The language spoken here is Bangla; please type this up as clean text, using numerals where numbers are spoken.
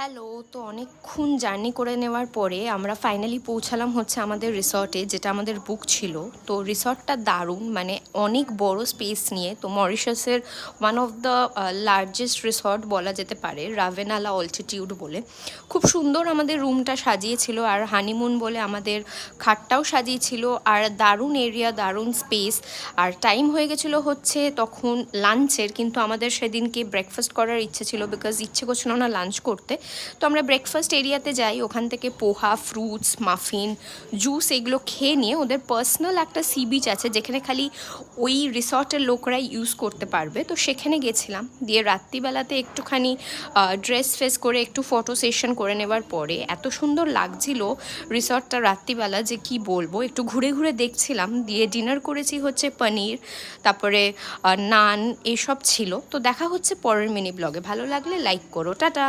হ্যালো, তো অনেকক্ষণ জার্নি করে নেওয়ার পরে আমরা ফাইনালি পৌঁছালাম হচ্ছে আমাদের রিসর্টে, যেটা আমাদের বুক ছিল। তো রিসর্টটা দারুণ, মানে অনেক বড় স্পেস নিয়ে। তো মরিশাসের one of the largest resort বলা যেতে পারে, রাভেনালা অল্টিটিউড বলে। খুব সুন্দর আমাদের রুমটা সাজিয়েছিল, আর হানিমুন বলে আমাদের খাটটাও সাজিয়েছিল। আর দারুণ এরিয়া, দারুণ স্পেস। আর টাইম হয়ে গেছিলো হচ্ছে তখন লাঞ্চের, কিন্তু আমাদের সেদিনকে ব্রেকফাস্ট করার ইচ্ছে ছিল, বিকজ ইচ্ছে করছিল না লাঞ্চ করতে। তো আমরা ব্রেকফাস্ট এরিয়াতে যাই, ওখান থেকে পোহা, ফ্রুটস, মাফিন, জুস এগুলো খেয়ে নিয়ে ওদের পার্সোনাল একটা সি বিচ আছে, যেখানে খালি ওই রিসর্টের লোকরাই ইউজ করতে পারবে। তো সেখানে গেছিলাম, দিয়ে রাত্রিবেলাতে একটুখানি ড্রেস ফেস করে একটু ফটো সেশন করে নেবার পরে এত সুন্দর লাগছিল রিসর্টটা রাত্রিবেলা, যে কি বলবো। একটু ঘুরে ঘুরে দেখছিলাম, দিয়ে ডিনার করেছি হচ্ছে পনির, তারপরে নান, এসব ছিল। তো দেখা হচ্ছে পরের মিনি ব্লগে। ভালো লাগলে লাইক করো, টাটা।